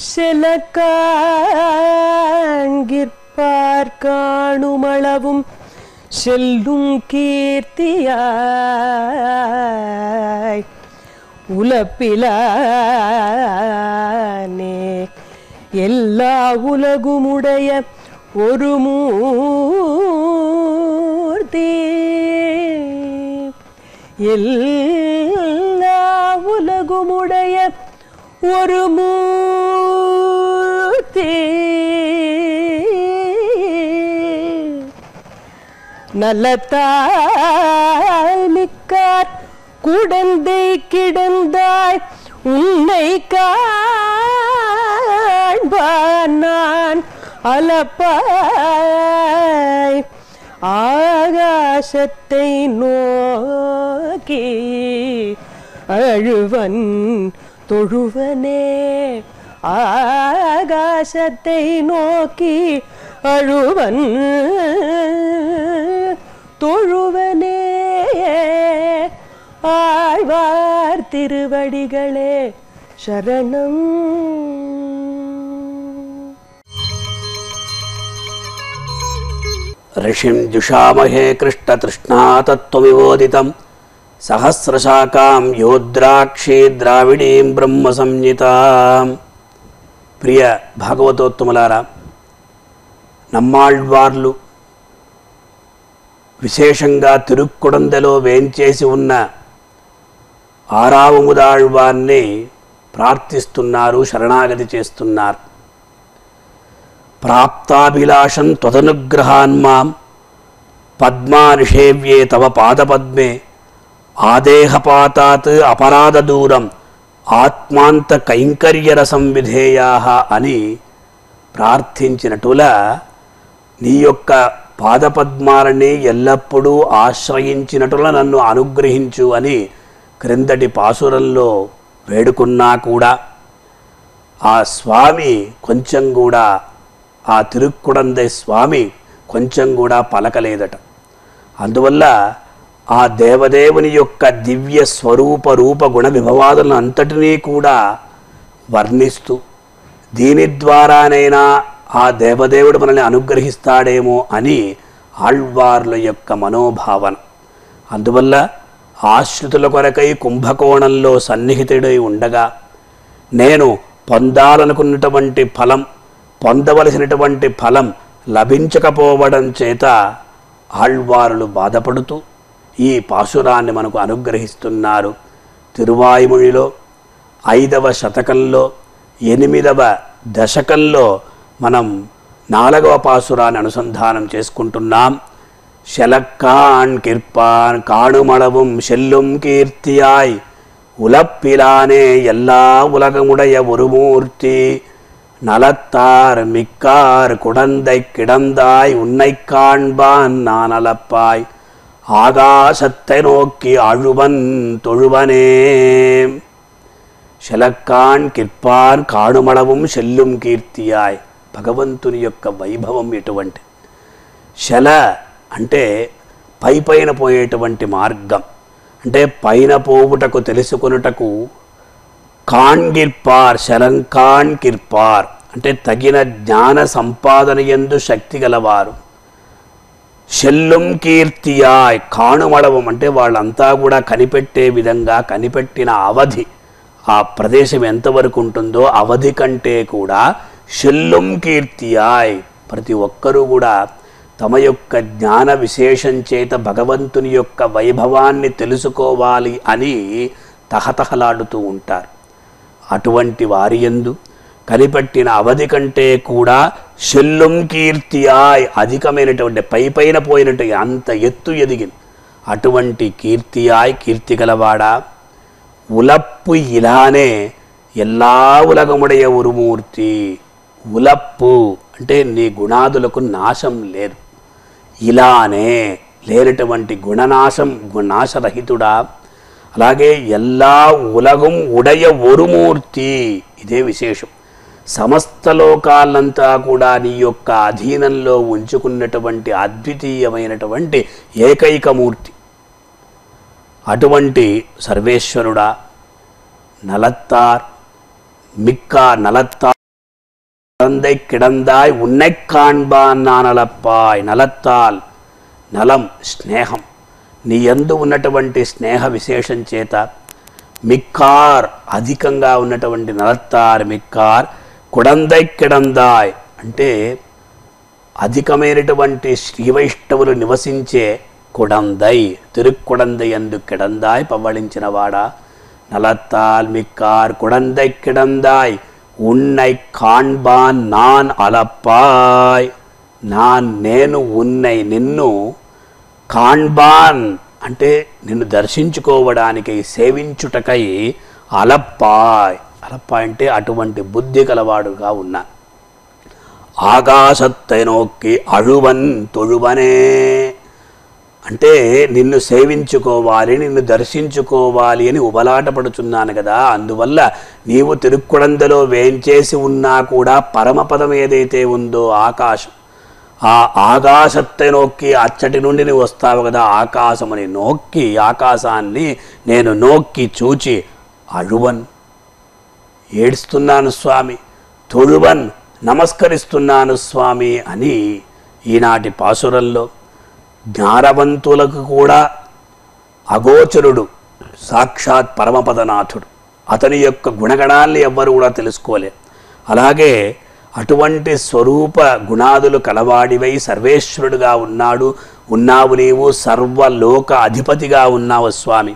செலக்காண்கிற்பார் காணுமளவும் செல்லும் கீர்த்தியாய் உலப்பிலானே எல்லா உலகுமுடைய ஒரு மூர்த்தி எல்லா உலகுமுடைய ஒரு மூர்த்தி நலத்தாய் மிக்கார் குடந்தை கிடந்தாய் உன்னை காண்பான் நான் அலப்பாய் ஆகாசத்தை நோக்கி அழுவன் தொழுவனே ஆகாசத்தை நோக்கி அழுவன் தொழுவனே ஆழ்வார் திருவடிகளே சரணம். ऋषिं जुषामहे कृष्णतृष्णा तत्त्वविबोधितं सहस्रशाखां योद्राक्षी द्राविडीं ब्रह्मसंहितां. ప్రియ భాగవతోత్తములారా, నమ్మాళ్వార్లు విశేషంగా తిరుక్కుడందలో వేంచేసి ఉన్న ఆరావముదాళ్వార్ని ప్రార్థిస్తున్నారు, శరణాగతి చేస్తున్నారు. ప్రాప్తాభిలాషం త్వదనుగ్రహాన్మాం పద్మానిషేవ్యే తవ పాదపద్మే ఆదేహపాతాత్ అపరాధ దూరం ఆత్మాంత కైంకర్యరసం విధేయాః అని ప్రార్థించినట్టులా నీ యొక్క పాదపద్మాలని ఎల్లప్పుడూ ఆశ్రయించినట్టులా నన్ను అనుగ్రహించు అని క్రిందటి పాసురంలో వేడుకున్నా కూడా ఆ స్వామి కొంచెం కూడా, ఆ తిరుక్కుడందై స్వామి కొంచెం కూడా పలకలేదట. అందువల్ల ఆ దేవదేవుని యొక్క దివ్య స్వరూప రూప గుణ విభవాదులను అంతటినీ కూడా వర్ణిస్తూ దీని ద్వారానైనా ఆ దేవదేవుడు మనల్ని అనుగ్రహిస్తాడేమో అని ఆళ్వార్ల యొక్క మనోభావన. అందువల్ల ఆశ్రితుల కొరకై కుంభకోణంలో సన్నిహితుడై ఉండగా నేను పొందాలనుకున్నటువంటి ఫలం, పొందవలసినటువంటి ఫలం లభించకపోవడం చేత ఆళ్వారులు బాధపడుతూ ఈ పాశురాన్ని మనకు అనుగ్రహిస్తున్నారు. తిరువాయుమొழிలో 5వ శతకంలో 8వ దశకంలో మనం 4వ పాశురాన్ని అనుసంధానం చేసుకుంటున్నాం. శలక్కాన్ కిర్పాన్ కాణుమళவும் செல்லும் கீர்த்தியாய் உலப்பிலானே எல்லா உலகமுடைய ஒருமூர்த்தி நலத்தார் மிக்கார் குடந்தை கிடந்தாய் உன்னை காண்பான் நான் அலப்பாய் ఆకాశத்தை నోక్కి అழுవన్ తొழுవనే. శలక్కాన్ కిర్పాన్ కాణుమళவும் సెల్లుం కీర్తియాయ్. భగవంతుని యొక్క వైభవం ఎటువంటి. శల అంటే పైపైన పోయేటువంటి మార్గం, అంటే పైన పోవుటకు తెలుసుకొనుటకు. కాణ్గిర్పార్ శలంకాన్ కిర్పార్ అంటే తగిన జ్ఞాన సంపాదన యందు శక్తి గలవారు. శెల్లుం కీర్తియాయ్ కాణుమళవం అంటే వాళ్ళంతా కూడా కనిపెట్టే విధంగా, కనిపెట్టిన అవధి, ఆ ప్రదేశం ఎంతవరకు ఉంటుందో అవధి కంటే కూడా శెల్లుం కీర్తియాయ్ ప్రతి ఒక్కరూ కూడా తమ యొక్క జ్ఞాన విశేషం చేత భగవంతుని యొక్క వైభవాన్ని తెలుసుకోవాలి అని తహతహలాడుతూ ఉంటారు. అటువంటి వారి యందు కనిపెట్టిన అవధి కంటే కూడా శెల్లుం కీర్తియాయ్ అధికమైనటువంటి పైపైన పోయినట్టు అంత ఎత్తు ఎదిగింది. అటువంటి కీర్తియాయ్ కీర్తి గలవాడా. ఉలప్పు ఇలానే ఎల్లా ఉలగముడయ ఉరుమూర్తి. ఉలప్పు అంటే నీ గుణాదులకు నాశం లేదు. ఇలానే లేనటువంటి గుణనాశం, నాశరహితుడా. అలాగే ఎల్లా ఉలగం ఉడయ ఒరుమూర్తి, ఇదే విశేషం. సమస్త లోకాలంతా కూడా నీ యొక్క అధీనంలో ఉంచుకున్నటువంటి అద్వితీయమైనటువంటి ఏకైకమూర్తి. అటువంటి సర్వేశ్వరుడా. నలత్తార్ మిక్క నలత్తార్ குழந்தை கிடந்தாய் உன்னை காண்பான் நான் నలప్పాయ్ నలత్తాల్ నలం స్నేహం నీ యందు ఉన్నటువంటి స్నేహ విశేషం చేత మిక్కార్ అధికంగా ఉన్నటువంటి నలత్తార్ మిక్కార్ కుడందై కిడందాయ్ అంటే అధికమైనటువంటి శ్రీవైష్ణవులు నివసించే కుడందై తిరుక్కుడందై యందు కిడందాయ్ పవ్వళించినవాడా నలత్తాల్ మిక్కార్ కుడందై కిడందాయ్ ఉన్నై కాణ్బాన్ నాన్ అలప్పాయ్ నేను ఉన్నై నిన్ను కాణ్బాన్ అంటే నిన్ను దర్శించుకోవడానికై సేవించుటకై అలప్పాయ్ అంటే అటువంటి బుద్ధి కలవాడుగా ఉన్నా ఆకాశత్తై నోక్కి అழுవన్ తొழுవనే అంటే నిన్ను సేవించుకోవాలి నిన్ను దర్శించుకోవాలి అని ఉబలాటపడుచున్నాను కదా అందువల్ల నీవు తిరుక్కుడందలో వేంచేసి ఉన్నా కూడా పరమపదం ఏదైతే ఉందో ఆకాశం ఆ ఆకాశత్తై నోక్కి అచ్చటి నుండి నువ్వు వస్తావు కదా ఆకాశమని నోక్కి ఆకాశాన్ని నేను నోక్కి చూచి అழுవన్ ఏడుస్తున్నాను స్వామి తొழுవన్ నమస్కరిస్తున్నాను స్వామి అని ఈనాటి పాసురంలో జ్ఞానవంతులకు కూడా అగోచరుడు సాక్షాత్ పరమపదనాథుడు అతని యొక్క గుణగణాల్ని ఎవ్వరు కూడా తెలుసుకోలేరు అలాగే అటువంటి స్వరూప గుణాదులు కలవాడివై సర్వేశ్వరుడుగా ఉన్నావు నీవు సర్వలోక అధిపతిగా ఉన్నావు స్వామి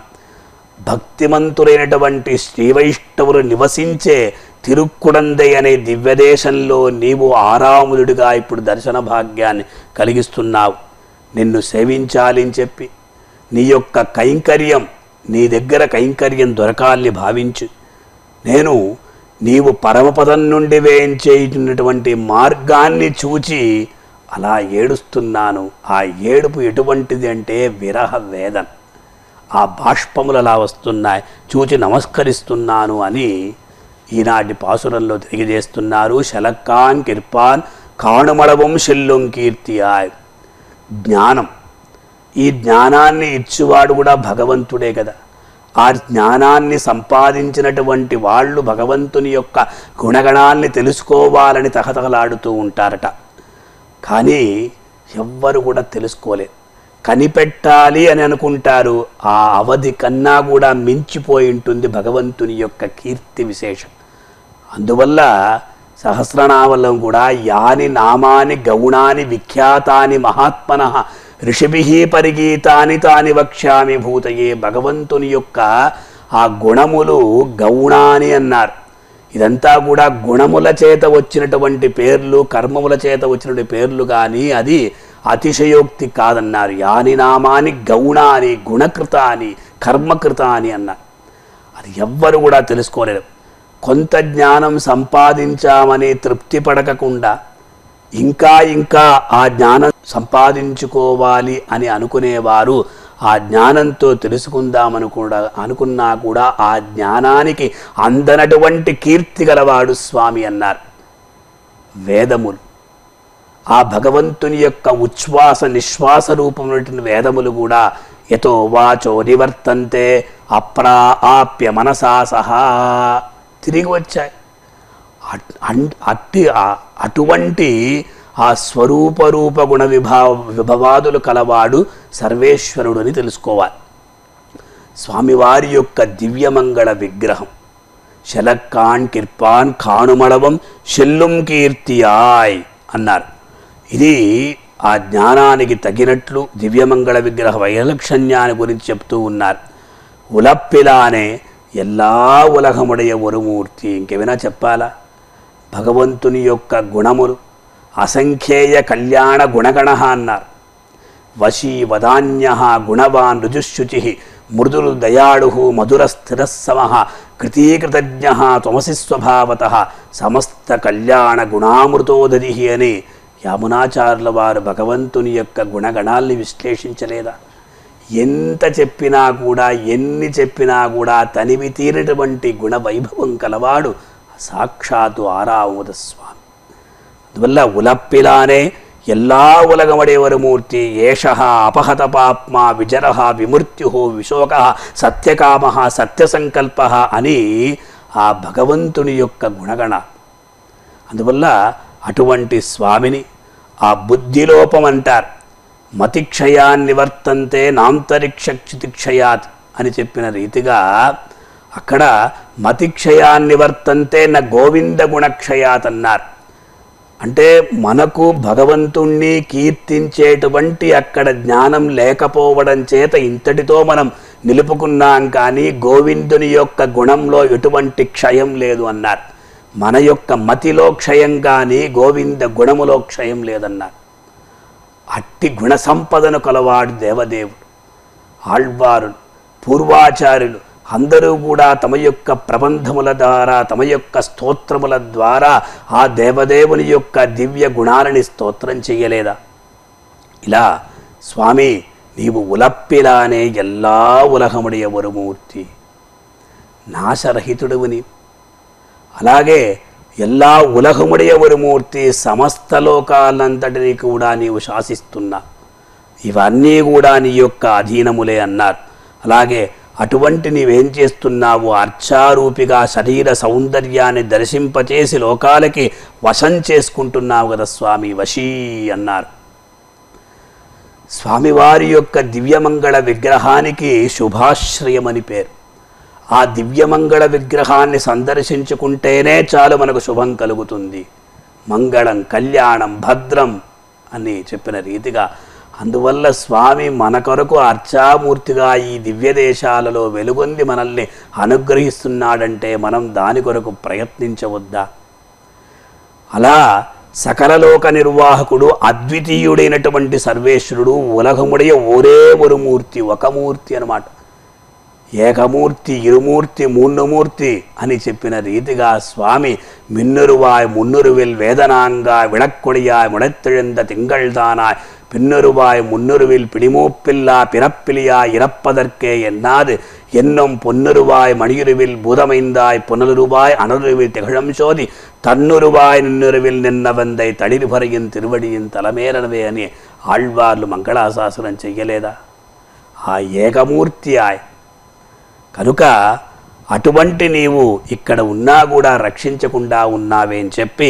భక్తిమంతులైనటువంటి శ్రీవైష్ణవులు నివసించే తిరుక్కుడందై అనే దివ్యదేశంలో నీవు ఆరాములుడిగా ఇప్పుడు దర్శన భాగ్యాన్ని కలిగిస్తున్నావు నిన్ను సేవించాలి అని చెప్పి నీ యొక్క కైంకర్యం నీ దగ్గర కైంకర్యం దొరకాలని భావించి నీవు పరమపదం నుండి వేయించేటువంటి మార్గాన్ని చూచి అలా ఏడుస్తున్నాను ఆ ఏడుపు ఎటువంటిది అంటే విరహ వేదన ఆ బాష్పములు అలా వస్తున్నాయి చూచి నమస్కరిస్తున్నాను అని ఈనాటి పాసురంలో తెలియజేస్తున్నారు శలక్కాన్ కిర్పాన్ కాణుమళవం శెల్లుం కీర్తియాయ్ జ్ఞానం ఈ జ్ఞానాన్ని ఇచ్చేవాడు కూడా భగవంతుడే కదా ఆ జ్ఞానాన్ని సంపాదించినటువంటి వాళ్ళు భగవంతుని యొక్క గుణగణాల్ని తెలుసుకోవాలని తహతహలాడుతూ ఉంటారట కానీ ఎవ్వరు కూడా తెలుసుకోలేరు కనిపెట్టాలి అని అనుకుంటారు ఆ అవధి కన్నా కూడా మించిపోయి ఉంటుంది భగవంతుని యొక్క కీర్తి విశేషం అందువల్ల సహస్రనామలం కూడా యాని నామాని గౌణాని విఖ్యాతాని మహాత్మనః ఋషిభిః పరిగీతాని తాని వక్ష్యామి భూతయే భగవంతుని యొక్క ఆ గుణములు గౌణాని అన్నారు ఇదంతా కూడా గుణముల చేత వచ్చినటువంటి పేర్లు కర్మముల చేత వచ్చినటువంటి పేర్లు కానీ అది అతిశయోక్తి కాదన్నారు యాని నామాని గౌణాని గుణకృతాని కర్మకృతాని అన్నారు అది ఎవ్వరు కూడా తెలుసుకోలేరు కొంత జ్ఞానం సంపాదించామని తృప్తి పడకుండా ఇంకా ఆ జ్ఞానం సంపాదించుకోవాలి అని అనుకునేవారు ఆ జ్ఞానంతో తెలుసుకుందామని కూడా అనుకున్నా కూడా ఆ జ్ఞానానికి అందనటువంటి కీర్తి గలవాడు స్వామి అన్నారు వేదములు ఆ భగవంతుని యొక్క ఉచ్ఛ్వాస నిశ్వాస రూపమైనటువంటి వేదములు కూడా యతో వాచో నివర్తంతే అప్రాప్య మనసా సహా తిరిగి వచ్చాయి అటువంటి ఆ స్వరూప గుణ విభవాదులు కలవాడు సర్వేశ్వరుడు అని తెలుసుకోవాలి స్వామివారి యొక్క దివ్యమంగళ విగ్రహం శలక్కాన్ కిర్పాన్ కాణుమళవం శెల్లుం కీర్తియాయ్ అన్నారు ఇది ఆ జ్ఞానానికి తగినట్లు దివ్యమంగళ విగ్రహ వైలక్షణ్యాన్ని గురించి చెప్తూ ఉన్నారు ఉలప్పిలానే ఎల్లా ఉలగముడయ ఒరుమూర్తి ఇంకేమైనా చెప్పాలా భగవంతుని యొక్క గుణములు అసంఖ్యేయ కళ్యాణ గుణగణ అన్నారు వశీ వదాన్య గుణవాన్ రుజుశుచి మృదులు దయాళు మధుర స్థిరస్సమ కృతీకృతజ్ఞ త్వమసి స్వభావత సమస్త కళ్యాణ గుణామృతోదరి అని యామునాచార్యుల వారు భగవంతుని యొక్క గుణగణాల్ని విశ్లేషించలేదా ఎంత చెప్పినా కూడా ఎన్ని చెప్పినా కూడా తనివి తీరినటువంటి గుణ వైభవం కలవాడు సాక్షాత్తు ఆరాముద స్వామి అందువల్ల ఉలప్పిలానే ఎల్లా ఉలగమడేవరు మూర్తి ఏష అపహత పాప్మా విజర విమృత్యు విశోక సత్యకామ సత్యసంకల్ప అని ఆ భగవంతుని యొక్క గుణగణ అందువల్ల అటువంటి స్వామిని ఆ బుద్ధిలోపం అంటారు. మతిక్షయాన్నివర్తంతే నాంతరిక్షక్షితిక్షయాత్ అని చెప్పిన రీతిగా అక్కడ మతిక్షయాన్నివర్తంతే నా గోవింద గుణక్షయాత్ అన్నారు. అంటే మనకు భగవంతుణ్ణి కీర్తించేటువంటి అక్కడ జ్ఞానం లేకపోవడం చేత ఇంతటితో మనం నిలుపుకున్నాం, కానీ గోవిందుని యొక్క గుణంలో ఎటువంటి క్షయం లేదు అన్నారు. మన యొక్క మతిలో క్షయం కానీ గోవింద గుణములో క్షయం లేదన్నారు. అట్టి గుణ సంపదను కలవాడు దేవదేవుడు. ఆళ్వారు పూర్వాచార్యులు అందరూ కూడా తమ యొక్క ప్రబంధముల ద్వారా, తమ యొక్క స్తోత్రముల ద్వారా ఆ దేవదేవుని యొక్క దివ్య గుణాలని స్తోత్రం చెయ్యలేదా? ఇలా స్వామి నీవు ఉలప్పిలానే ఎల్లా ఉలహముడియ ఒరుమూర్తి, నాశరహితుడువు నీవు. అలాగే ఎల్లా ఉలహముడియ ఒరుమూర్తి, సమస్త లోకాలంతటినీ కూడా నీవు శాసిస్తున్నా. ఇవన్నీ కూడా నీ యొక్క అధీనములే అన్నారు. అలాగే అటువంటి నీవేం చేస్తున్నావు? అర్చారూపిగా శరీర సౌందర్యాన్ని దర్శింపచేసి లోకాలకి వశం చేసుకుంటున్నావు కదా స్వామి, వశీ అన్నారు. స్వామివారి యొక్క దివ్యమంగళ విగ్రహానికి శుభాశ్రయమని పేరు. ఆ దివ్యమంగళ విగ్రహాన్ని సందర్శించుకుంటేనే చాలు మనకు శుభం కలుగుతుంది. మంగళం, కళ్యాణం, భద్రం అని చెప్పిన రీతిగా అందువల్ల స్వామి మన కొరకు అర్చామూర్తిగా ఈ దివ్య దేశాలలో వెలుగొంది మనల్ని అనుగ్రహిస్తున్నాడంటే మనం దాని కొరకు ప్రయత్నించవద్దా? అలా సకలలోక నిర్వాహకుడు అద్వితీయుడైనటువంటి సర్వేశ్వరుడు ఉలగముடைய ఒరే ఒక మూర్తి, ఒక మూర్తి అన్నమాట. ఏకమూర్తి, ఇరుమూర్తి, మూర్తి అని చెప్పిన రీతిగా స్వామి మిన్నొరువాయ్ మున్నొరువిల్ వేదనాంగాయ్ విడక్కొడియాయ్ ముడెత్తెழுந்த తింగళ్దానాయ్ பின்னொருவாய் முன்னொருவில் பிடிமூப்பில்லா பிறப்பிலியா இறப்பதற்கே என்னாது என்னும் பொன்னுருவாய் மணியுருவில் பூதமைந்தாய் புனலுருவாய் அனலுருவில் திகழம் சோதி தன்னுருவாய் நின்னுருவில் నిన్నవందై తడిరిభరయిన్ తిరువడియిన్ తలమేరనవే అని ఆళ్వార్లు మంగళాశాసనం చెయ్యలేదా? ఆ ఏకమూర్తి ఆయ్ కనుక అటువంటి నీవు ఇక్కడ ఉన్నా కూడా రక్షించకుండా ఉన్నావే అని చెప్పి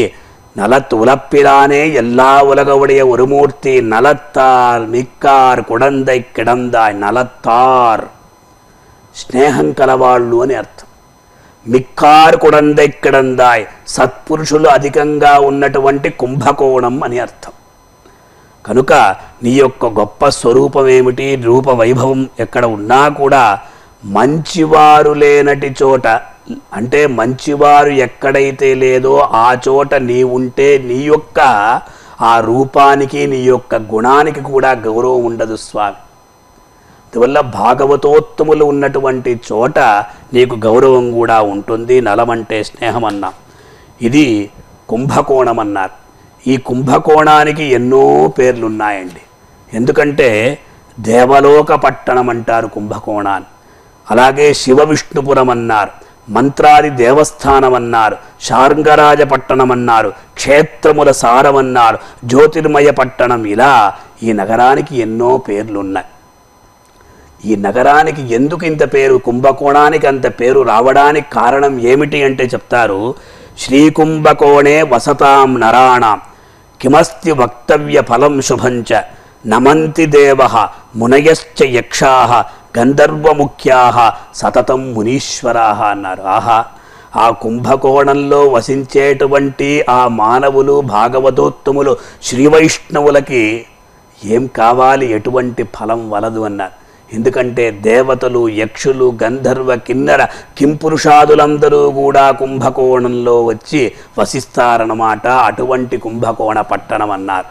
నలతులప్పిలానే ఎల్లా ఉలగవుడియ ఒరుమూర్తి నలత్తార్ మిక్కార్ కుడందై కిడందాయ్. నలత్తార్ స్నేహం కలవాళ్ళు అని అర్థం. మిక్కార్ కుడందై కిడందాయ్ సత్పురుషులు అధికంగా ఉన్నటువంటి కుంభకోణం అని అర్థం. కనుక నీ యొక్క గొప్ప స్వరూపం ఏమిటి, రూప వైభవం ఎక్కడ ఉన్నా కూడా మంచివారు లేనటి చోట, అంటే మంచివారు ఎక్కడైతే లేదో ఆ చోట నీ ఉంటే నీ యొక్క ఆ రూపానికి నీ యొక్క గుణానికి కూడా గౌరవం ఉండదు స్వామి. అందువల్ల భాగవతోత్తములు ఉన్నటువంటి చోట నీకు గౌరవం కూడా ఉంటుంది. నలమంటే స్నేహం అన్నాం. ఇది కుంభకోణం అన్నారు. ఈ కుంభకోణానికి ఎన్నో పేర్లున్నాయండి. ఎందుకంటే దేవలోక పట్టణం అంటారు కుంభకోణాన్ని. అలాగే శివ విష్ణుపురం అన్నారు, మంత్రాది దేవస్థానం అన్నారు, శార్ంగరాజ పట్టణం అన్నారు, క్షేత్రముల సారమన్నారు, జ్యోతిర్మయ పట్టణం. ఇలా ఈ నగరానికి ఎన్నో పేర్లున్నాయి. ఈ నగరానికి ఎందుకు ఇంత పేరు, కుంభకోణానికి అంత పేరు రావడానికి కారణం ఏమిటి అంటే చెప్తారు. శ్రీకుంభకోణే వసతాం నరాణాం కిమస్తి వక్తవ్య ఫలం శుభంచ నమంతి దేవ మునయశ్చ యక్షాః గంధర్వముఖ్యాః సతతం మునీశ్వరాః అన్నారు. ఆహా, ఆ కుంభకోణంలో వసించేటువంటి ఆ మానవులు, భాగవతోత్తములు, శ్రీవైష్ణవులకి ఏం కావాలి, ఎటువంటి ఫలం వలదు అన్నారు. ఎందుకంటే దేవతలు, యక్షులు, గంధర్వ, కిన్నర, కింపురుషాదులందరూ కూడా కుంభకోణంలో వచ్చి వసిస్తారన్నమాట. అటువంటి కుంభకోణ పట్టణం అన్నారు.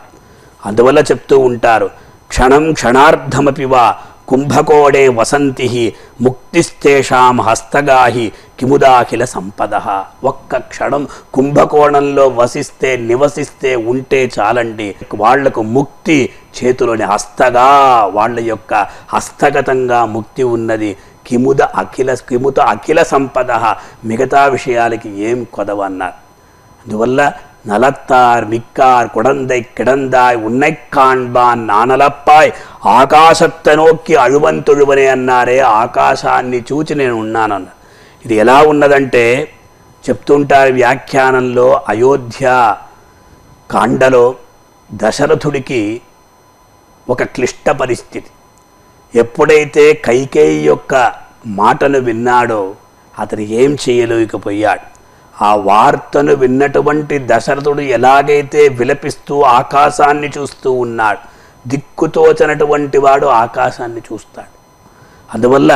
అందువల్ల చెప్తూ ఉంటారు, క్షణం క్షణార్ధమపివా కుంభకోణే వసంతి ముక్తిస్తేషాం హస్తగాహి కిముదాఖిల సంపద. ఒక్క క్షణం కుంభకోణంలో వసిస్తే, నివసిస్తే, ఉంటే చాలండి, వాళ్లకు ముక్తి చేతిలోని హస్తగా, వాళ్ళ యొక్క హస్తగతంగా ముక్తి ఉన్నది. కిముద అఖిల సంపద, మిగతా విషయాలకి ఏం కొదవన్నారు. అందువల్ల నలత్తార్ మిక్కార్ కుడందై కిడందాయ్ ఉన్నై కాణ్బాన్ నానలప్పాయ్ ఆకాశత్త నోక్కి అழுవంతొழுవనే అన్నారే. ఆకాశాన్ని చూచి నేను ఉన్నానన్న. ఇది ఎలా ఉన్నదంటే చెప్తుంటారు వ్యాఖ్యానంలో, అయోధ్య కాండలో దశరథుడికి ఒక క్లిష్ట పరిస్థితి. ఎప్పుడైతే కైకేయి యొక్క మాటను విన్నాడో అతను ఏం చేయలేకపోయాడు. ఆ వార్తను విన్నటువంటి దశరథుడు ఎలాగైతే విలపిస్తూ ఆకాశాన్ని చూస్తూ ఉన్నాడు, దిక్కుతోచనటువంటి వాడు ఆకాశాన్ని చూస్తాడు. అందువల్ల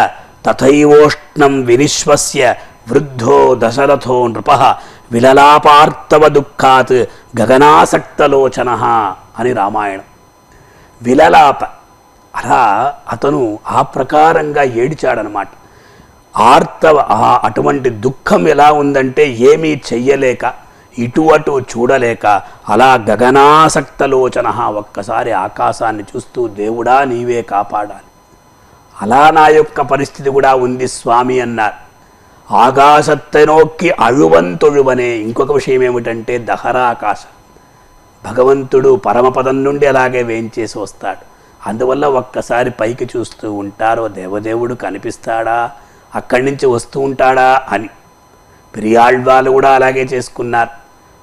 తథైవోష్ణం వినిశ్వస్య వృద్ధో దశరథో నృపః విలలాపార్తవ దుఃఖాత్ గగనాసక్తలోచన అని రామాయణం. విలలాప, అలా అతను ఆ ప్రకారంగా ఏడిచాడనమాట. ఆర్తవ, అటువంటి దుఃఖం ఎలా ఉందంటే ఏమీ చెయ్యలేక, ఇటు అటు చూడలేక, అలా గగనాసక్తలోచన, ఒక్కసారి ఆకాశాన్ని చూస్తూ దేవుడా నీవే కాపాడాలి, అలా నా యొక్క పరిస్థితి కూడా ఉంది స్వామి అన్నారు. ఆకాశத்தை నోక్కి అழுవంతొழுవనే. ఇంకొక విషయం ఏమిటంటే దహరాకాశం. భగవంతుడు పరమపదం నుండి అలాగే వేయించేసి వస్తాడు. అందువల్ల ఒక్కసారి పైకి చూస్తూ ఉంటారో దేవదేవుడు కనిపిస్తాడా, అక్కడి నుంచి వస్తూ ఉంటాడా అని. పెరియాళ్వాళ్ళు కూడా అలాగే చేసుకున్నారు.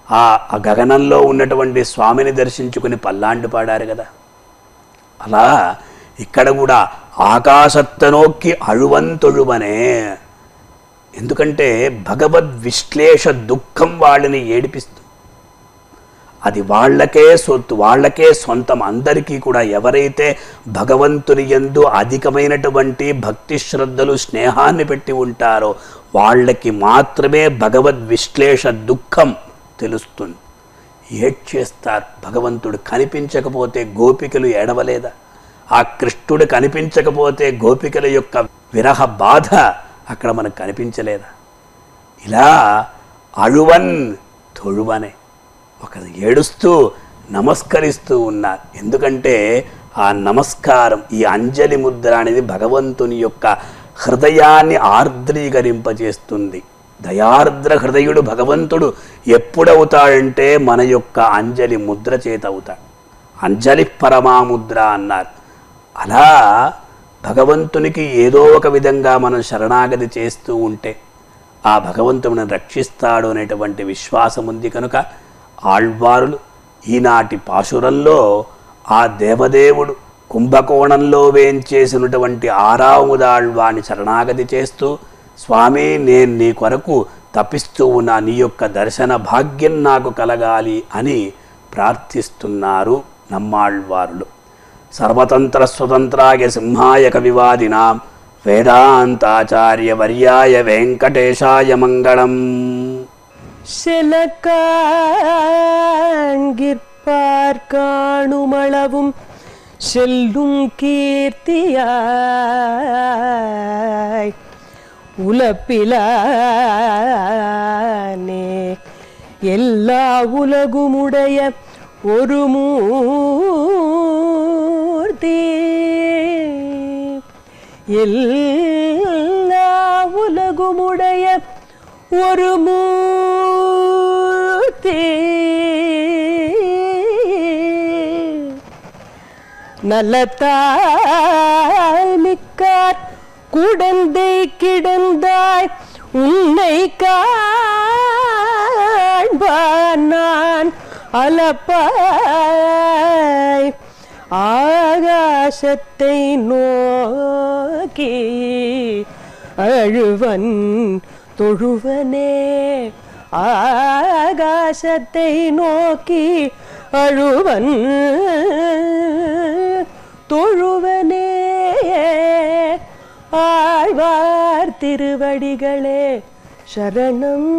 ఆ గగనంలో ఉన్నటువంటి స్వామిని దర్శించుకుని పల్లాండు పాడారు కదా. అలా ఇక్కడ కూడా ఆకాశத்தை నోక్కి అழுవంతొழுవనే. ఎందుకంటే భగవద్విశ్లేష దుఃఖం వాళ్ళని ఏడిపిస్తుంది. అది వాళ్ళకే సొంతం. అందరికీ కూడా ఎవరైతే భగవంతుని యందు అధికమైనటువంటి భక్తి శ్రద్ధలు స్నేహాన్ని పెట్టి ఉంటారో వాళ్ళకి మాత్రమే భగవద్విశ్లేష దుఃఖం తెలుస్తుంది. ఏడ్చేస్తారు. భగవంతుడు కనిపించకపోతే గోపికలు ఏడవలేదా? ఆ కృష్ణుడు కనిపించకపోతే గోపికల యొక్క విరహ బాధ అక్కడ మనకు కనిపించలేదా? ఇలా అழுవన్ తొழுవనే, ఒకరు ఏడుస్తూ నమస్కరిస్తూ ఉన్నారు. ఎందుకంటే ఆ నమస్కారం, ఈ అంజలి ముద్ర అనేది భగవంతుని యొక్క హృదయాన్ని ఆర్ద్రీకరింపజేస్తుంది. దయార్ద్ర హృదయుడు భగవంతుడు ఎప్పుడవుతాడంటే మన యొక్క అంజలి ముద్ర చేత అవుతాడు. అంజలి పరమాముద్ర అన్నారు. అలా భగవంతునికి ఏదో ఒక విధంగా మనం శరణాగతి చేస్తూ ఉంటే ఆ భగవంతుని రక్షిస్తాడు అనేటువంటి విశ్వాసం ఉంది. కనుక ఆళ్వారులు ఈనాటి పాశురంలో ఆ దేవదేవుడు కుంభకోణంలో వేంచేసినటువంటి ఆరాముదాళ్వాని శరణాగతి చేస్తూ, స్వామి నేను నీ కొరకు తపిస్తూ ఉన్నా, నీ యొక్క దర్శన భాగ్యం నాకు కలగాలి అని ప్రార్థిస్తున్నారు నమ్మాళ్వారులు. సర్వతంత్ర స్వతంత్రాయ సింహాయ కవివాదినాం వేదాంతాచార్య వర్యాయ వెంకటేశాయ మంగళం. செலக்காண்கிற்பார் காணுமளவும் செல்லும் கீர்த்தியாய் உலப்பிலானே எல்லா உலகுமுடைய ஒரு மூர்த்தி, எல்லா உலகுமுடைய ஒரு மூர்த்தி, நல்லத்தாய் மிக்கார் குடந்தை கிடந்தாய் உன்னை காண்பான் நான் அலப்பாய் ஆகாசத்தை நோக்கி அழுவன் தொழுவனே, ஆகாசத்தை நோக்கி அழுவன் தொழுவனே. ஆழ்வார் திருவடிகளே சரணம்.